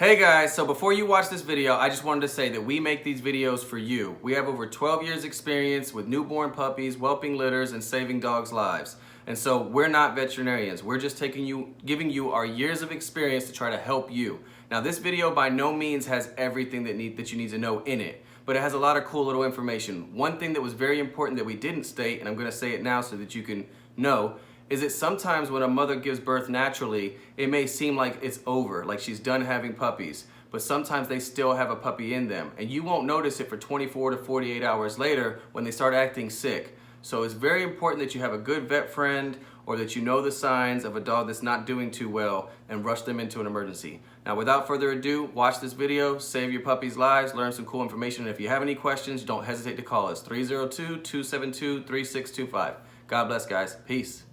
Hey guys, so before you watch this video, I just wanted to say that we make these videos for you. We have over 12 years experience with newborn puppies, whelping litters, and saving dogs' lives. And so we're not veterinarians. We're just giving you our years of experience to try to help you. Now this video by no means has everything that you need to know in it, but it has a lot of cool little information. One thing that was very important that we didn't state, and I'm gonna say it now so that you can know, is that sometimes when a mother gives birth naturally, it may seem like it's over, like she's done having puppies, but sometimes they still have a puppy in them, and you won't notice it for 24 to 48 hours later when they start acting sick. So it's very important that you have a good vet friend or that you know the signs of a dog that's not doing too well and rush them into an emergency. Now without further ado, watch this video, save your puppy's lives, learn some cool information, and if you have any questions, don't hesitate to call us, 302-272-3625. God bless guys, peace.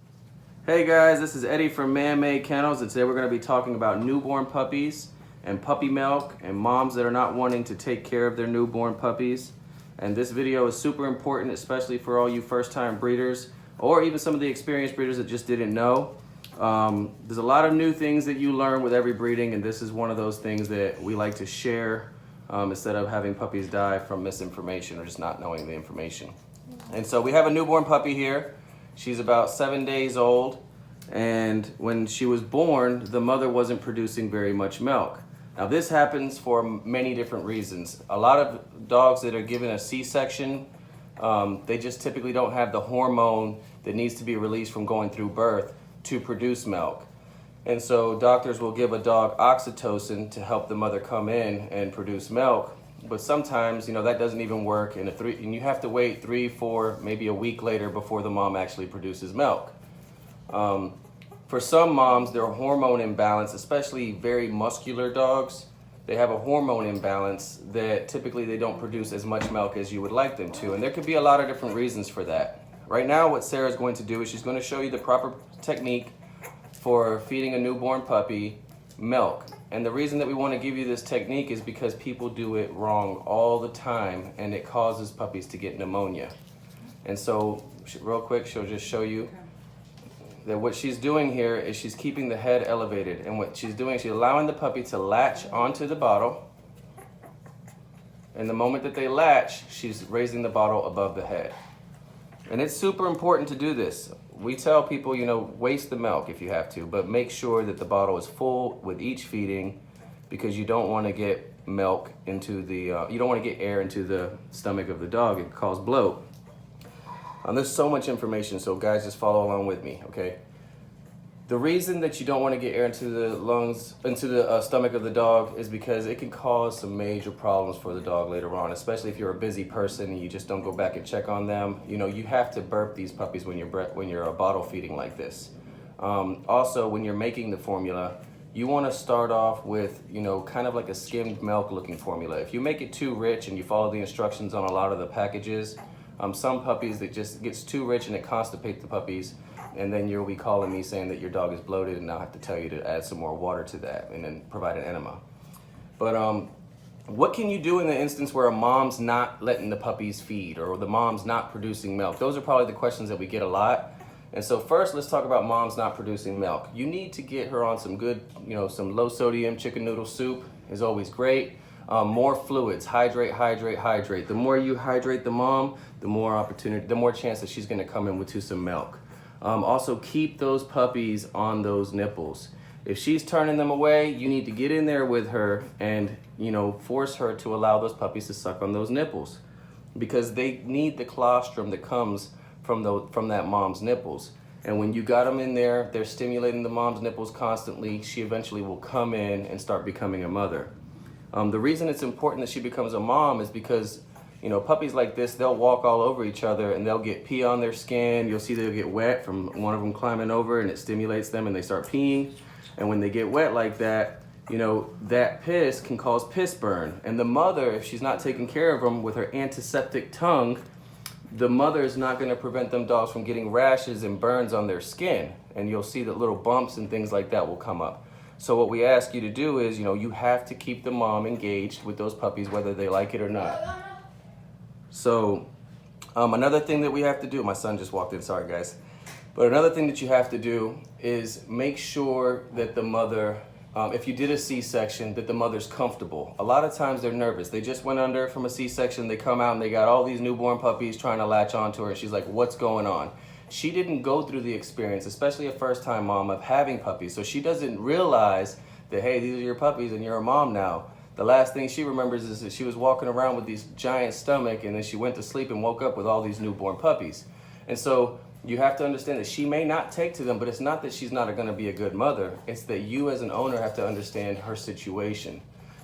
Hey guys, this is Eddie from Man Made Kennels, and today we're going to be talking about newborn puppies and puppy milk and moms that are not wanting to take care of their newborn puppies. And this video is super important, especially for all you first-time breeders or even some of the experienced breeders that just didn't know. There's a lot of new things that you learn with every breeding, and this is one of those things that we like to share instead of having puppies die from misinformation or just not knowing the information. And so we have a newborn puppy here. She's about 7 days old, and when she was born, the mother wasn't producing very much milk. Now this happens for many different reasons. A lot of dogs that are given a C-section, they just typically don't have the hormone that needs to be released from going through birth to produce milk. And so doctors will give a dog oxytocin to help the mother come in and produce milk. But sometimes, that doesn't even work, and you have to wait 3, 4, maybe a week later before the mom actually produces milk. For some moms, their hormone imbalance, especially very muscular dogs, they have a hormone imbalance that typically they don't produce as much milk as you would like them to, and there could be a lot of different reasons for that. Right now, what Sarah's going to do is she's going to show you the proper technique for feeding a newborn puppy milk. And the reason that we want to give you this technique is because people do it wrong all the time, and it causes puppies to get pneumonia. And so, real quick, she'll just show you that what she's doing here is she's keeping the head elevated. And what she's doing, she's allowing the puppy to latch onto the bottle. And the moment that they latch, she's raising the bottle above the head. And it's super important to do this. We tell people, waste the milk if you have to, but make sure that the bottle is full with each feeding, because you don't want to get milk into the, you don't want to get air into the stomach of the dog. It can cause bloat. There's so much information, so guys, just follow along with me, okay? The reason that you don't want to get air into the lungs, into the stomach of the dog is because it can cause some major problems for the dog later on, especially if you're a busy person and you just don't go back and check on them. You have to burp these puppies when you're bottle feeding like this. Also, when you're making the formula, you want to start off with, kind of like a skimmed milk looking formula. If you make it too rich and you follow the instructions on a lot of the packages, some puppies, it just gets too rich and it constipates the puppies, and then you'll be calling me saying that your dog is bloated, and I'll have to tell you to add some more water to that and then provide an enema. But what can you do in the instance where a mom's not letting the puppies feed, or the mom's not producing milk? Those are probably the questions that we get a lot. And so first, let's talk about moms not producing milk. You need to get her on some good, some low sodium chicken noodle soup is always great. More fluids, hydrate, hydrate, hydrate. The more you hydrate the mom, the more chance that she's gonna come in with some milk. Also, keep those puppies on those nipples. If she's turning them away, you need to get in there with her and, force her to allow those puppies to suck on those nipples, because they need the colostrum that comes from that mom's nipples. And when you got them in there, they're stimulating the mom's nipples constantly. She eventually will come in and start becoming a mother. The reason it's important that she becomes a mom is because, puppies like this, they'll walk all over each other and they'll get pee on their skin. You'll see they'll get wet from one of them climbing over, and it stimulates them and they start peeing. And when they get wet like that, that piss can cause piss burn. And the mother, if she's not taking care of them with her antiseptic tongue, the mother is not going to prevent them dogs from getting rashes and burns on their skin. And you'll see that little bumps and things like that will come up. So what we ask you to do is, you have to keep the mom engaged with those puppies, whether they like it or not. So another thing that we have to do, my son just walked in, sorry guys. But another thing that you have to do is make sure that the mother if you did a C-section, that the mother's comfortable. A lot of times they're nervous. They just went under from a C-section. They come out and they got all these newborn puppies trying to latch onto her. She's like, what's going on? She didn't go through the experience, especially a first-time mom, of having puppies. So she doesn't realize that, hey, these are your puppies and you're a mom now. The last thing she remembers is that she was walking around with these giant stomach, and then she went to sleep and woke up with all these newborn puppies. And so you have to understand that she may not take to them, but it's not that she's not going to be a good mother. It's that you as an owner have to understand her situation.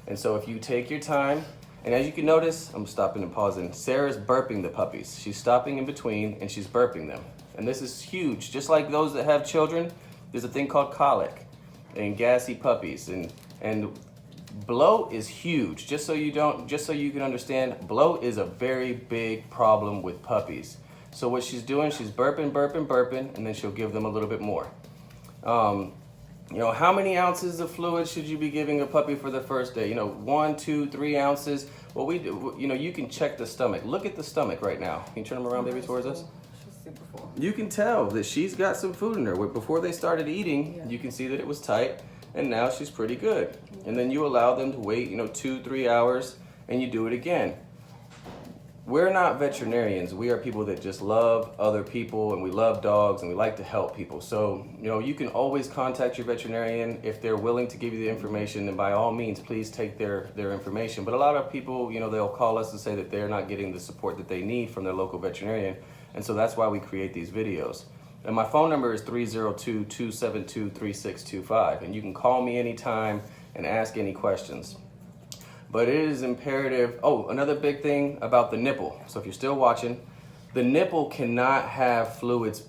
And so if you take your time, and as you can notice, I'm stopping and pausing, Sarah's burping the puppies. She's stopping in between and she's burping them. And this is huge. Just like those that have children, there's a thing called colic and gassy puppies. And bloat is huge. Just so you can understand, bloat is a very big problem with puppies. So what she's doing, she's burping, burping, burping, and then she'll give them a little bit more. You know, how many ounces of fluid should you be giving a puppy for the first day? You know, 1, 2, 3 ounces. Well, we do, you know, you can check the stomach. Look at the stomach right now. Can you turn them around, baby, towards us? She's super full. You can tell that she's got some food in her. Before they started eating, you can see that it was tight, and now she's pretty good. And then you allow them to wait, you know, 2, 3 hours, and you do it again. We're not veterinarians. We are people that just love other people, and we love dogs, and we like to help people. So, you know, you can always contact your veterinarian if they're willing to give you the information, and by all means, please take their information. But a lot of people, you know, they'll call us and say that they're not getting the support that they need from their local veterinarian, and so that's why we create these videos. And my phone number is 302-272-3625, and you can call me anytime and ask any questions. But it is imperative. Oh, another big thing about the nipple. So if you're still watching, the nipple cannot have fluids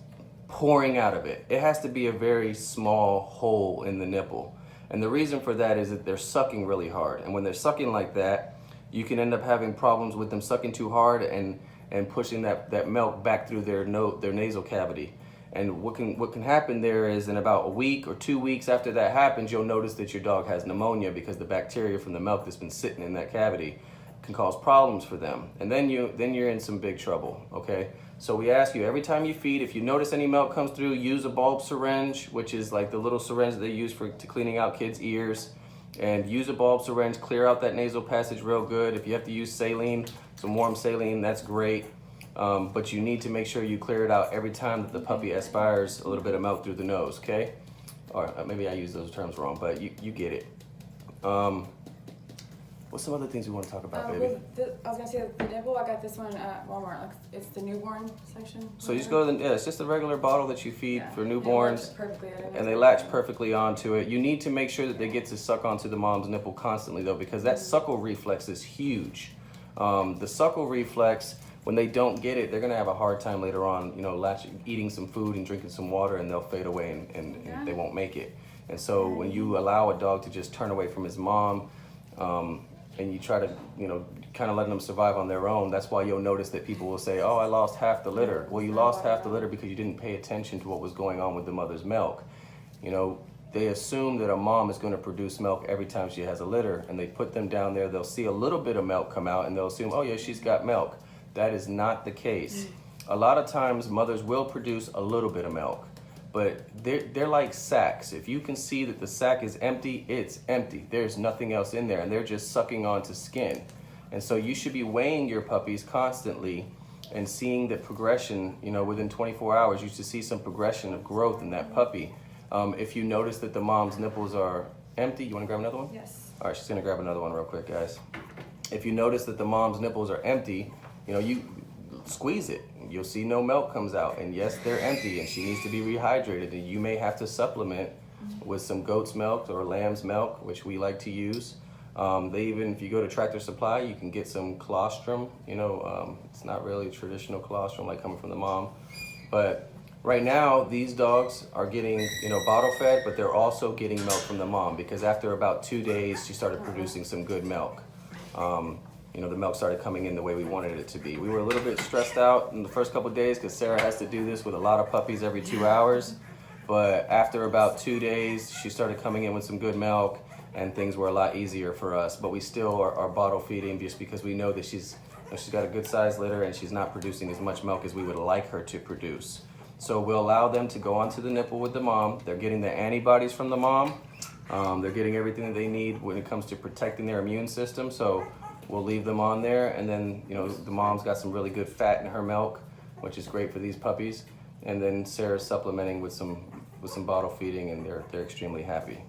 pouring out of it. It has to be a very small hole in the nipple. And the reason for that is that they're sucking really hard. And when they're sucking like that, you can end up having problems with them sucking too hard and pushing that milk back through their nasal cavity. And what can happen there is in about a week or 2 weeks after that happens, you'll notice that your dog has pneumonia because the bacteria from the milk that's been sitting in that cavity can cause problems for them. And then you're in some big trouble, okay? So we ask you every time you feed, if you notice any milk comes through, use a bulb syringe, which is like the little syringe that they use to cleaning out kids' ears. And use a bulb syringe, clear out that nasal passage real good. If you have to use saline, some warm saline, that's great. But you need to make sure you clear it out every time that the puppy aspires a little bit of milk through the nose, okay? Or maybe I use those terms wrong, but you get it. What's some other things we want to talk about, baby? I was gonna say the nipple. I got this one at Walmart. Like, it's the newborn section. So you just go to it's just a regular bottle that you feed for newborns, and they latch perfectly onto it. You need to make sure that they get to suck onto the mom's nipple constantly though, because that suckle reflex is huge. The suckle reflex, when they don't get it, they're gonna have a hard time later on, you know, eating some food and drinking some water, and they'll fade away and they won't make it. And so when you allow a dog to just turn away from his mom, and you try to, you know, kind of letting them survive on their own, that's why you'll notice that people will say, oh, I lost half the litter. Well, you lost half the litter because you didn't pay attention to what was going on with the mother's milk. You know, they assume that a mom is going to produce milk every time she has a litter, and they put them down there, they'll see a little bit of milk come out, and they'll assume, oh yeah, she's got milk. That is not the case. A lot of times mothers will produce a little bit of milk, but they're like sacks. If you can see that the sack is empty, it's empty. There's nothing else in there, and they're just sucking onto skin. And so you should be weighing your puppies constantly and seeing the progression, you know, within 24 hours, you should see some progression of growth in that puppy. If you notice that the mom's nipples are empty, you wanna grab another one? Yes. All right, she's gonna grab another one real quick, guys. If you notice that the mom's nipples are empty, you know, you squeeze it. You'll see no milk comes out, and yes, they're empty, and she needs to be rehydrated, and you may have to supplement with some goat's milk or lamb's milk, which we like to use. If you go to Tractor Supply, you can get some colostrum. You know, it's not really traditional colostrum like coming from the mom, but right now these dogs are getting, you know, bottle fed, but they're also getting milk from the mom because after about 2 days, she started producing some good milk. You know, the milk started coming in the way we wanted it to be. We were a little bit stressed out in the first couple of days because Sarah has to do this with a lot of puppies every 2 hours. But after about 2 days, she started coming in with some good milk, and things were a lot easier for us. But we still are bottle feeding just because we know that she's got a good sized litter and she's not producing as much milk as we would like her to produce. So we'll allow them to go onto the nipple with the mom. They're getting the antibodies from the mom. They're getting everything that they need when it comes to protecting their immune system. So we'll leave them on there. And then, you know, the mom's got some really good fat in her milk, which is great for these puppies. And then Sarah's supplementing with some bottle feeding, and they're extremely happy.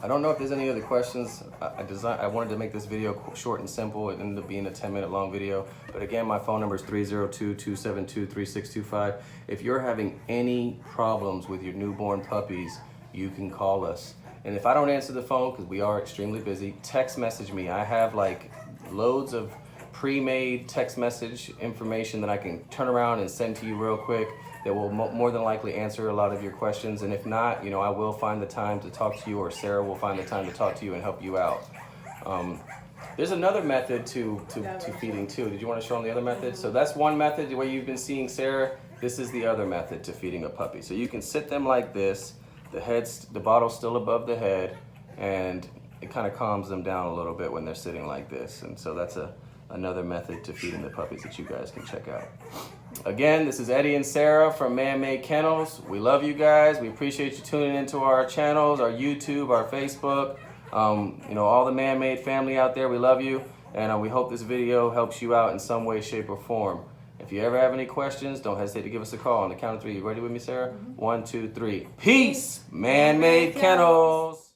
I don't know if there's any other questions. I wanted to make this video short and simple. It ended up being a 10-minute long video. But again, my phone number is 302-272-3625. If you're having any problems with your newborn puppies, you can call us. And if I don't answer the phone, because we are extremely busy, text message me. I have like loads of pre-made text message information that I can turn around and send to you real quick that will more than likely answer a lot of your questions. And if not, you know, I will find the time to talk to you, or Sarah will find the time to talk to you and help you out. There's another method to feeding too. Did you want to show them the other method? So that's one method, the way you've been seeing Sarah. This is the other method to feeding a puppy. So you can sit them like this, the bottle's still above the head, and it kind of calms them down a little bit when they're sitting like this. And so that's another method to feeding the puppies that you guys can check out. Again, this is Eddie and Sarah from Man-Made Kennels. We love you guys. We appreciate you tuning into our channels, our YouTube, our Facebook. You know, all the Man-Made family out there, we love you. And we hope this video helps you out in some way, shape, or form. If you ever have any questions, don't hesitate to give us a call. On the count of 3, you ready with me, Sarah? 1, 2, 3. Peace, Man-Made Kennels.